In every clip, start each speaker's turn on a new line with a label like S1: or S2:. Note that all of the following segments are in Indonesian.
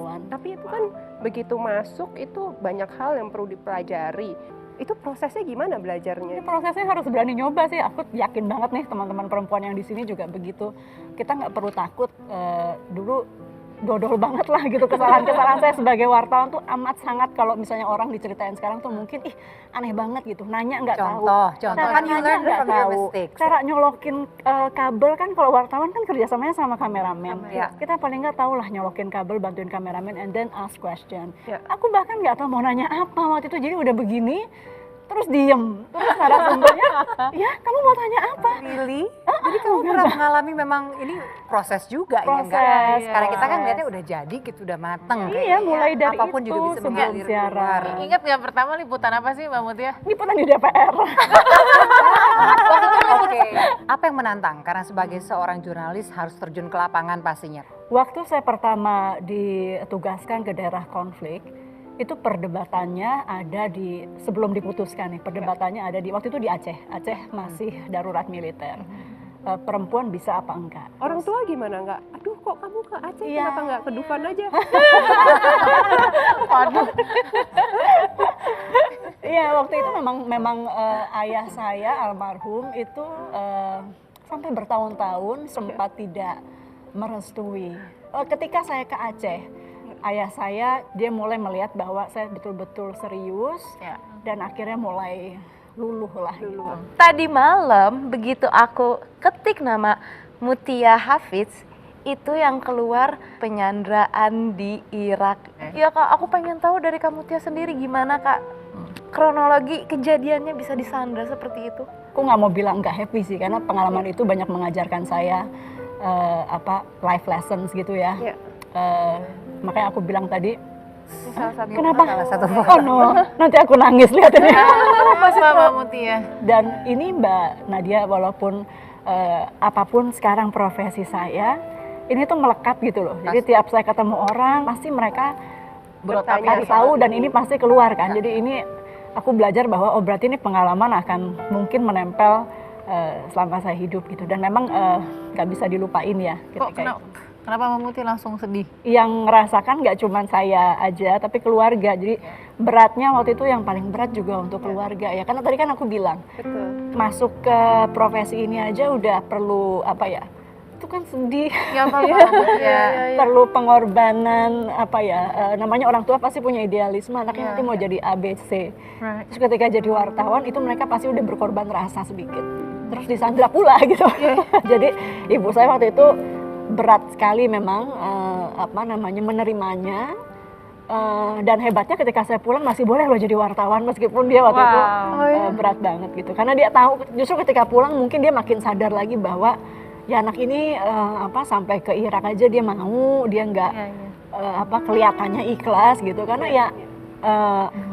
S1: Tapi itu kan begitu masuk itu banyak hal yang perlu dipelajari. Itu prosesnya gimana belajarnya?
S2: Prosesnya harus berani nyoba sih. Aku yakin banget nih teman-teman perempuan yang di sini juga begitu. Kita nggak perlu takut. Dulu dodol banget lah gitu kesalahan-kesalahan saya sebagai wartawan tuh amat sangat. Kalau misalnya orang diceritain sekarang tuh mungkin aneh banget gitu, nanya nggak tahu.
S3: Contoh kan you learn from your mistakes.
S2: Cara nyolokin kabel kan kalau wartawan kan kerjasamanya sama kameramen. Kita paling nggak tahu lah nyolokin kabel, bantuin kameramen, and then ask question. Aku bahkan nggak tahu mau nanya apa waktu itu, jadi udah begini. Terus diem, terus narasumbernya, ya kamu mau tanya apa?
S3: Really? Jadi kamu pernah mengalami memang ini proses juga ya enggak? Karena kita kan lihatnya udah jadi gitu, udah mateng.
S2: Iya, mulai dari
S3: apapun
S2: itu
S3: juga bisa
S2: sebelum
S3: mengalir keluar.
S4: Ingat nggak pertama liputan apa sih Mbak Mutia?
S2: Liputan di DPR.
S3: Oke, apa yang menantang? Karena sebagai seorang jurnalis harus terjun ke lapangan pastinya.
S2: Waktu saya pertama ditugaskan ke daerah konflik, itu perdebatannya ada di, sebelum diputuskan nih, perdebatannya ada di, waktu itu di Aceh. Aceh masih darurat militer. Perempuan bisa apa enggak?
S1: Orang tua gimana enggak? Aduh kok kamu ke Aceh, kenapa enggak ke Dufan aja?
S2: Waduh. Iya, waktu itu memang ayah saya almarhum itu sampai bertahun-tahun sempat tidak merestui. Ketika saya ke Aceh, ayah saya dia mulai melihat bahwa saya betul-betul serius dan akhirnya mulai luluh lah.
S4: Tadi malam begitu aku ketik nama Mutia Hafidz, itu yang keluar penyanderaan di Irak. Ya Kak, aku pengen tahu dari Kak Mutia sendiri gimana Kak kronologi kejadiannya bisa disandra seperti itu.
S2: Aku nggak mau bilang nggak happy sih, karena pengalaman itu banyak mengajarkan saya life lessons gitu ya. Makanya aku bilang tadi, kenapa? Oh no, nanti aku nangis lihatnya.
S4: Apa Mbak Mutia?
S2: Dan ini Mbak Nadia, walaupun apapun sekarang profesi saya, ini tuh melekat gitu loh. Jadi tiap saya ketemu orang, pasti mereka bertanya tahu dan ini pasti keluar kan. Jadi ini aku belajar bahwa oh berarti ini pengalaman akan mungkin menempel selama saya hidup gitu. Dan memang nggak bisa dilupain ya.
S4: Kenapa Mbak Mutia langsung sedih?
S2: Yang ngerasakan nggak cuma saya aja, tapi keluarga. Jadi beratnya waktu itu yang paling berat juga untuk keluarga ya. Karena tadi kan aku bilang, masuk ke profesi ini aja udah perlu apa ya? Itu kan sedih.
S4: Ya,
S2: Perlu pengorbanan apa ya? Namanya orang tua pasti punya idealisme. Anaknya nanti mau jadi A, B, C. Terus ketika jadi wartawan itu mereka pasti udah berkorban rasa sedikit. Terus disandra pula gitu. Jadi ibu saya waktu itu berat sekali memang menerimanya, dan hebatnya ketika saya pulang masih boleh loh jadi wartawan meskipun dia waktu itu berat banget gitu, karena dia tahu justru ketika pulang mungkin dia makin sadar lagi bahwa ya anak ini sampai ke Irak aja dia mau, dia nggak kelihatannya ikhlas gitu, karena ya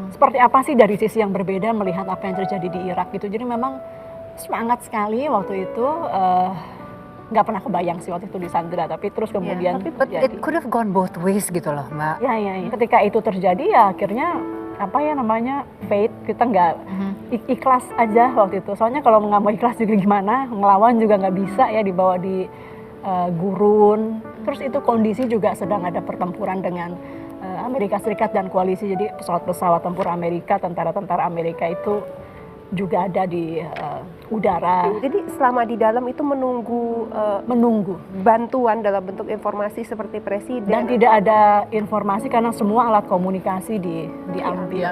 S2: seperti apa sih dari sisi yang berbeda melihat apa yang terjadi di Irak gitu. Jadi memang semangat sekali waktu itu. Nggak pernah kebayang sih waktu itu disandra, tapi terus kemudian
S3: but it could have gone both ways gitu loh Mbak.
S2: Ya. Ketika itu terjadi ya akhirnya fate, kita nggak ikhlas aja waktu itu. Soalnya kalau nggak mau ikhlas juga gimana, ngelawan juga nggak bisa ya, dibawa di gurun. Terus itu kondisi juga sedang ada pertempuran dengan Amerika Serikat dan koalisi, jadi pesawat-pesawat tempur Amerika, tentara-tentara Amerika itu juga ada di udara.
S1: Jadi selama di dalam itu menunggu bantuan dalam bentuk informasi seperti presiden.
S2: Dan tidak ada informasi karena semua alat komunikasi diambil.